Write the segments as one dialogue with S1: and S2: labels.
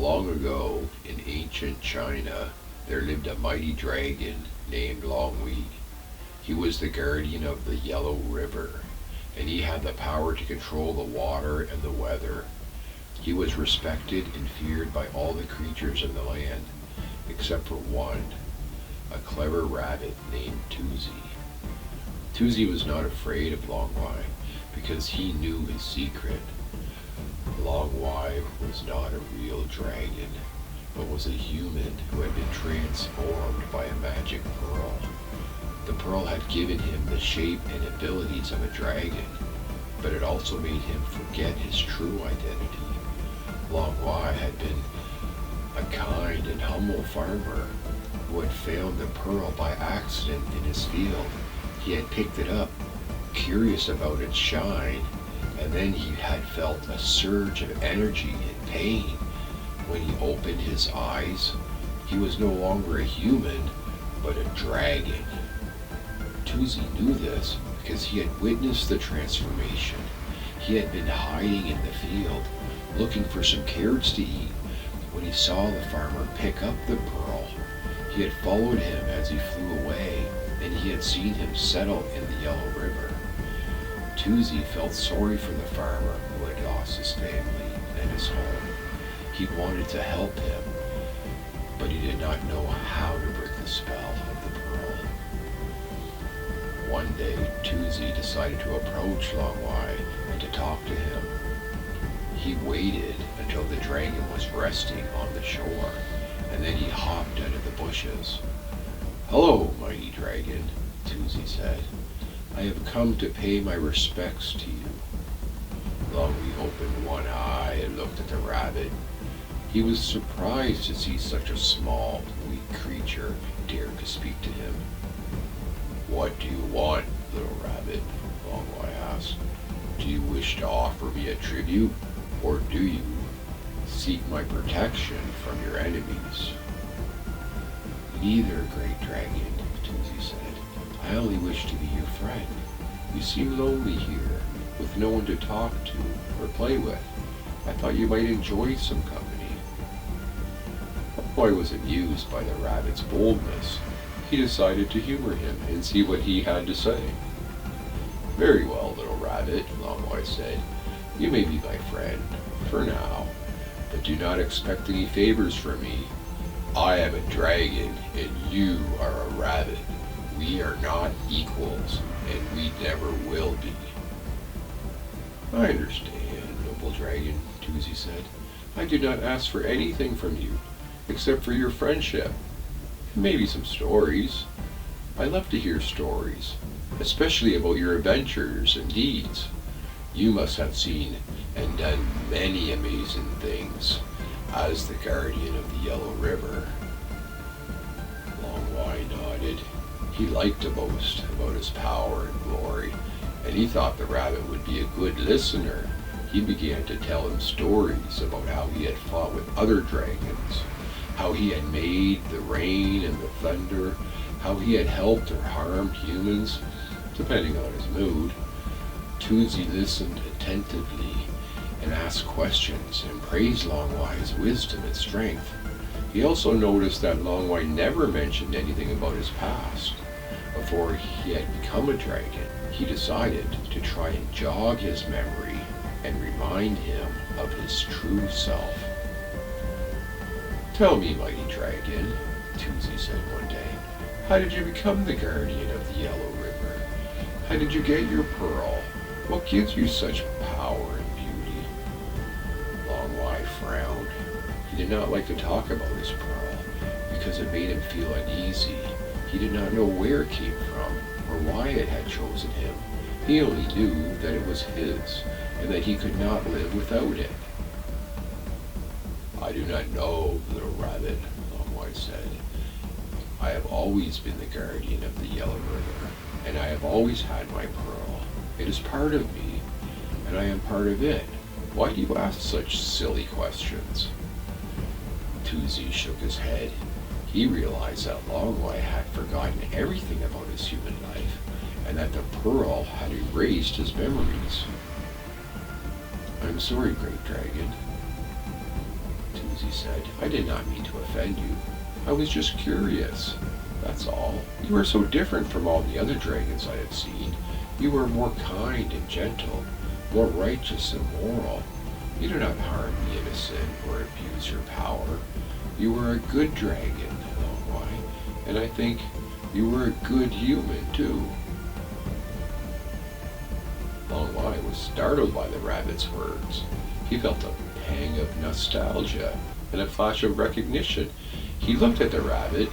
S1: Long ago, in ancient China, there lived a mighty dragon named Longwei. He was the guardian of the Yellow River, and he had the power to control the water and the weather. He was respected and feared by all the creatures in the land, except for one, a clever rabbit named Tuzi. Tuzi was not afraid of Longwei because he knew his secret. Longwei was not a real dragon, but was a human who had been transformed by a magic pearl. The pearl had given him the shape and abilities of a dragon, but it also made him forget his true identity. Longwei had been a kind and humble farmer who had found the pearl by accident in his field. He had picked it up, curious about its shine, and then he had felt a surge of energy and pain. When he opened his eyes, he was no longer a human, but a dragon. Tuzi knew this because he had witnessed the transformation. He had been hiding in the field, looking for some carrots to eat, when he saw the farmer pick up the pearl. He had followed him as he flew away, and he had seen him settle in the Yellow River. Tuzi felt sorry for the farmer who had lost his family and his home. He wanted to help him, but he did not know how to break the spell of the pearl. One day, Tuzi decided to approach Longwei and to talk to him. He waited until the dragon was resting on the shore, and then he hopped out of the bushes. "Hello, mighty dragon," Tuzi said. "I have come to pay my respects to you." Longwei opened one eye and looked at the rabbit. He was surprised to see such a small, weak creature dare to speak to him. "What do you want, little rabbit?" Longwei asked. "Do you wish to offer me a tribute, or do you seek my protection from your enemies?" "Neither, great dragon," Tuzi said. "I only wish to be your friend. You seem lonely here, with no one to talk to or play with. I thought you might enjoy some company." Longwei was amused by the rabbit's boldness. He decided to humor him and see what he had to say. "Very well, little rabbit," Longwei said. "You may be my friend, for now, but do not expect any favors from me. I am a dragon, and you are a rabbit. We are not equals, and we never will be." "I understand, noble dragon," Tuzi said. "I do not ask for anything from you, except for your friendship, and maybe some stories. I love to hear stories, especially about your adventures and deeds. You must have seen and done many amazing things as the guardian of the Yellow River." Longwei nodded. He liked to boast about his power and glory, and he thought the rabbit would be a good listener. He began to tell him stories about how he had fought with other dragons, how he had made the rain and the thunder, how he had helped or harmed humans, depending on his mood. Tuzi listened attentively and asked questions and praised Longwei's wisdom and strength. He also noticed that Longwei never mentioned anything about his past. Before he had become a dragon, he decided to try and jog his memory and remind him of his true self. "Tell me, mighty dragon," Tuzi said one day, "how did you become the guardian of the Yellow River? How did you get your pearl? What gives you such power and beauty?" Longwei frowned. He did not like to talk about his pearl because it made him feel uneasy. He did not know where it came from or why it had chosen him. He only knew that it was his and that he could not live without it. "I do not know, little rabbit," Longwei said. "I have always been the guardian of the Yellow River, and I have always had my pearl. It is part of me, and I am part of it. Why do you ask such silly questions?" Tuzi shook his head. He realized that Longwei had forgotten everything about his human life, and that the pearl had erased his memories. "I'm sorry, great dragon," Tuzi said. I did not mean to offend you. I was just curious. That's all. You are so different from all the other dragons I have seen. You are more kind and gentle, more righteous and moral. You do not harm the innocent or abuse your power. You are a good dragon, Longwei, and I think you were a good human too. Longwei was startled by the rabbit's words. He felt a pang of nostalgia and a flash of recognition. He looked at the rabbit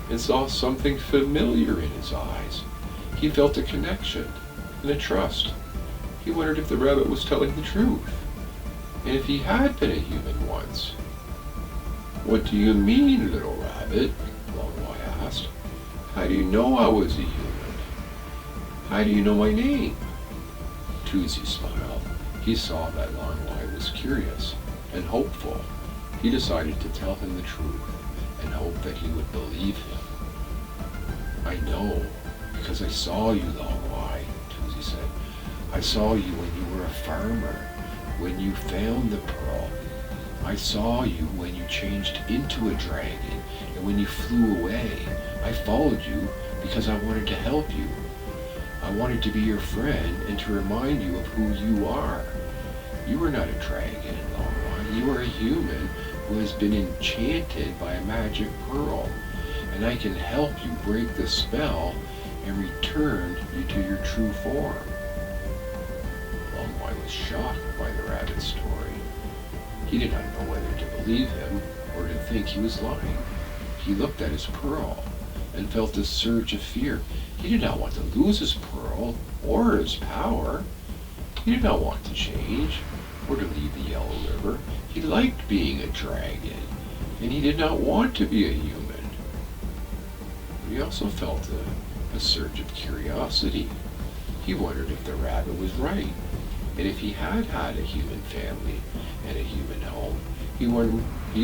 S1: and saw something familiar in his eyes. He felt a connection and a trust. He wondered if the rabbit was telling the truth, and if he had been a human once. What do you mean, little rabbit? Longwei asked. How do you know I was a human? How do you know my name? Tuzi smiled. He saw that Longwei was curious and hopeful. He decided to tell him the truth and hoped that he would believe him. I know, because I saw you, Longwei, Tuzi said. I saw you when you were a farmer, when you found the pearl. I saw you when you changed into a dragon and when you flew away. I followed you because I wanted to help you. I wanted to be your friend and to remind you of who you are. You are not a dragon, Longwei. You are a human who has been enchanted by a magic pearl, and I can help you break the spell and return you to your true form. Longwei was shocked by the rabbit's story. He did not know whether to believe him or to think he was lying. He looked at his pearl and felt a surge of fear. He did not want to lose his pearl or his power. He did not want to change or to leave the Yellow River. He liked being a dragon, and he did not want to be a human. He also felt a surge of curiosity. He wondered if the rabbit was right, and if he had had a human family and a human home. He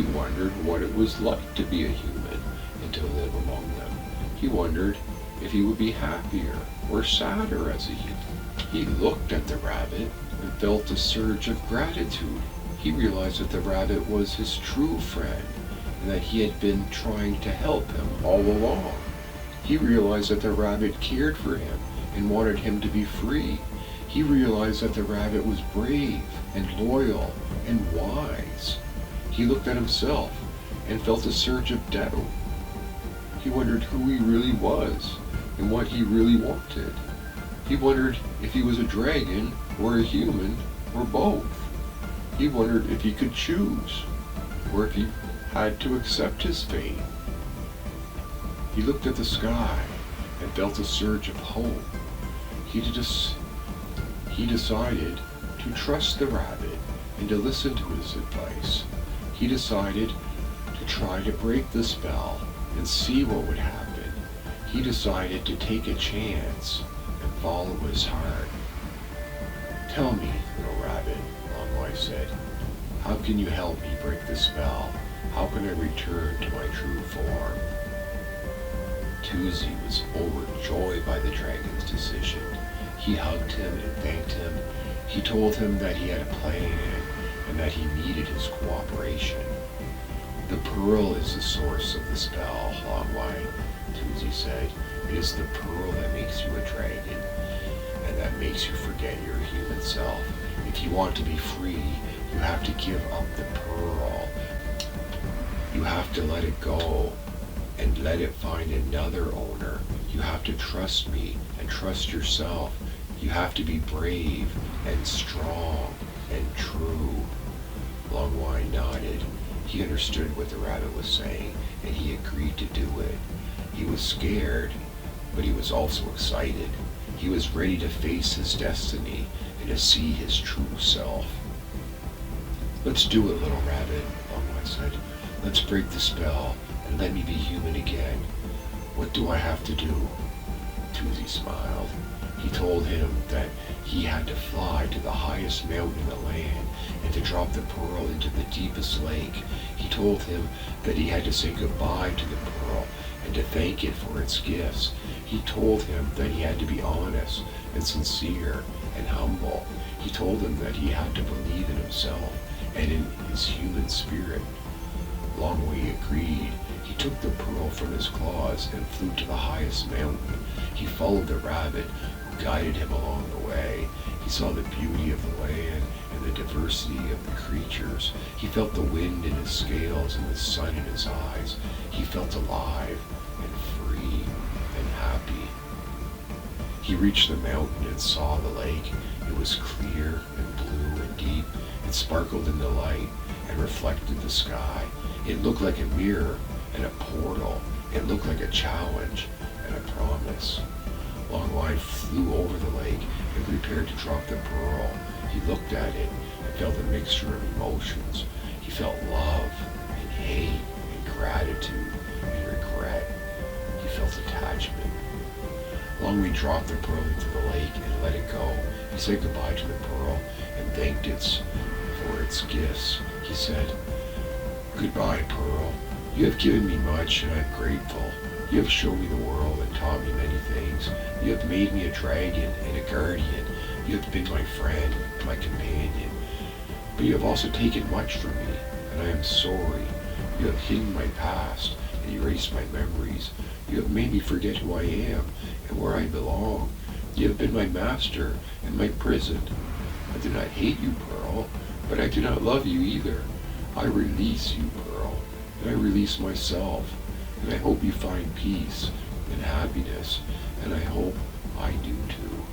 S1: wondered what it was like to be a human and to live among them. He wondered if he would be happier or sadder as a human. He looked at the rabbit and felt a surge of gratitude. He realized that the rabbit was his true friend and that he had been trying to help him all along. He realized that the rabbit cared for him and wanted him to be free. He realized that the rabbit was brave and loyal and wise. He looked at himself and felt a surge of doubt. He wondered who he really was and what he really wanted. He wondered if he was a dragon or a human or both. He wondered if he could choose or if he had to accept his fate. He looked at the sky and felt a surge of hope. He decided to trust the rabbit and to listen to his advice. He decided to try to break the spell and see what would happen. He decided to take a chance and follow his heart. Tell me, little rabbit, Longwei said, how can you help me break the spell? How can I return to my true form? Tuzi was overjoyed by the dragon's decision. He hugged him and thanked him. He told him that he had a plan and that he needed his cooperation. The pearl is the source of the spell, Longwei, Tuzi said. It is the pearl that makes you a dragon and that makes you forget your human self. If you want to be free, you have to give up the pearl. You have to let it go and let it find another owner. You have to trust me and trust yourself. You have to be brave and strong and true. Longwei nodded. He understood what the rabbit was saying, and he agreed to do it. He was scared, but he was also excited. He was ready to face his destiny and to see his true self. Let's do it, little rabbit, Longwei said. Let's break the spell and let me be human again. What do I have to do? Tuzi smiled. He told him that he had to fly to the highest mountain in the land and to drop the pearl into the deepest lake. He told him that he had to say goodbye to the pearl and to thank it for its gifts. He told him that he had to be honest and sincere and humble. He told him that he had to believe in himself and in his human spirit. Longwei agreed. He took the pearl from his claws and flew to the highest mountain. He followed the rabbit, who guided him along the way. He saw the beauty of the land and the diversity of the creatures. He felt the wind in his scales and the sun in his eyes. He felt alive and free and happy. He reached the mountain and saw the lake. It was clear and blue and deep. It sparkled in the light and reflected the sky. It looked like a mirror and a portal. It looked like a challenge and a promise. Longwei flew over the lake and prepared to drop the pearl. He looked at it and felt a mixture of emotions. He felt love and hate and gratitude and regret. He felt attachment. Longwei dropped the pearl into the lake and let it go. He said goodbye to the pearl and thanked it for its gifts. He said, "Goodbye, Pearl. You have given me much and I'm grateful. You have shown me the world and taught me many things. You have made me a dragon and a guardian. You have been my friend, my companion. But you have also taken much from me, and I am sorry. You have hidden my past and erased my memories. You have made me forget who I am and where I belong. You have been my master and my prison. I do not hate you, Pearl, but I do not love you either. I release you, Pearl, and I release myself, and I hope you find peace and happiness, and I hope I do too."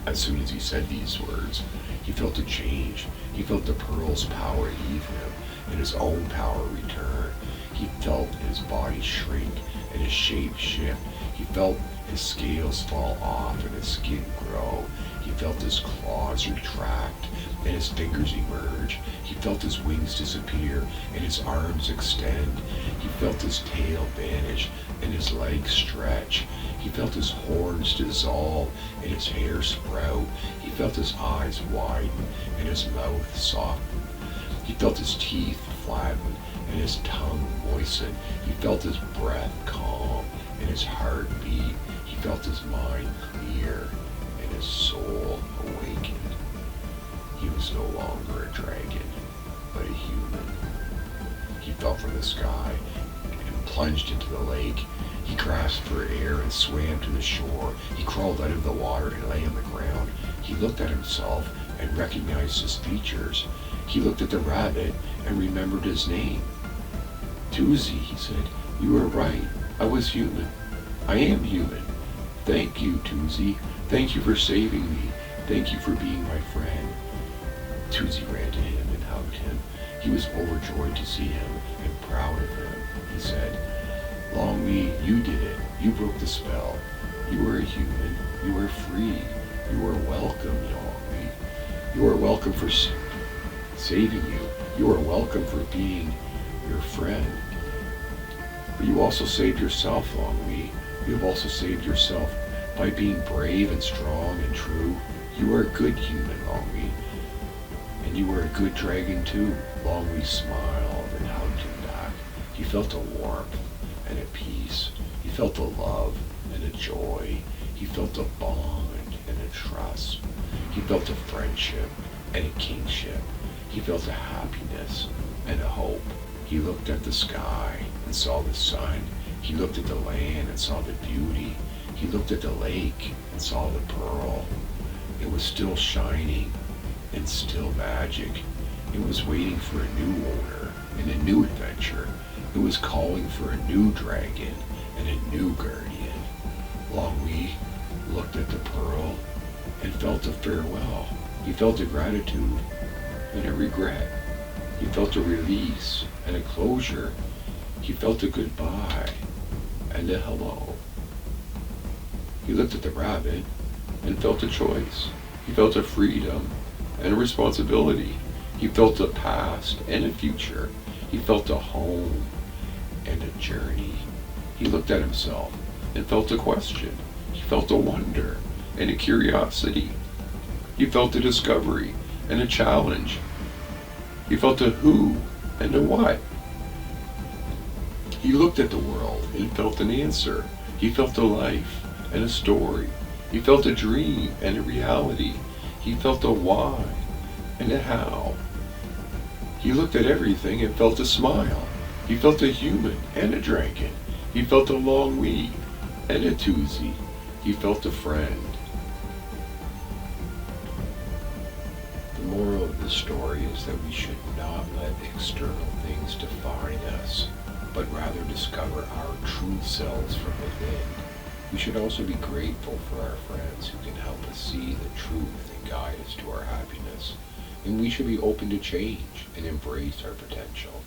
S1: As soon as he said these words, he felt a change. He felt the pearl's power leave him, and his own power return. He felt his body shrink and his shape shift. He felt his scales fall off and his skin grow. He felt his claws retract and his fingers emerge. He felt his wings disappear and his arms extend. He felt his tail vanish and his legs stretch. He felt his horns dissolve and his hair sprout. He felt his eyes widen and his mouth soften. He felt his teeth flatten and his tongue moisten. He felt his breath calm and his heart beat. He felt his mind clear and his soul awakened. He was no longer a dragon, but a human. He fell from the sky and plunged into the lake. He grasped for air and swam to the shore. He crawled out of the water and lay on the ground. He looked at himself and recognized his features. He looked at the rabbit and remembered his name. "Tuzi," he said, "you were right. I was human. I am human. Thank you, Tuzi. Thank you for saving me. Thank you for being my friend." Tuzi ran to him and hugged him. He was overjoyed to see him and proud of him. He said, "Longwei, you did it. You broke the spell. You were a human. You were free. You are welcome, Longwei. You are welcome for saving you. You are welcome for being your friend. But you also saved yourself, Longwei. You have also saved yourself by being brave and strong and true. You are a good human, Longwei. And you were a good dragon too." Longwei smiled and hugged him back. He felt a warmth and a peace. He felt a love and a joy. He felt a bond and a trust. He felt a friendship and a kingship. He felt a happiness and a hope. He looked at the sky and saw the sun. He looked at the land and saw the beauty. He looked at the lake and saw the pearl. It was still shining and still magic. It was waiting for a new owner and a new adventure. It was calling for a new dragon and a new guardian. Longwei looked at the pearl and felt a farewell. He felt a gratitude and a regret. He felt a release and a closure. He felt a goodbye and a hello. He looked at the rabbit and felt a choice. He felt a freedom and a responsibility. He felt a past and a future. He felt a home and a journey. He looked at himself and felt a question. He felt a wonder and a curiosity. He felt a discovery and a challenge. He felt a who and a what. He looked at the world and felt an answer. He felt a life and a story. He felt a dream and a reality. He felt a why and a how. He looked at everything and felt a smile. He felt a human and a dragon. He felt a Longwei and a Tuzi. He felt a friend. The moral of the story is that we should not let external things define us, but rather discover our true selves from within. We should also be grateful for our friends who can help us see the truth and guide us to our happiness. And we should be open to change and embrace our potential.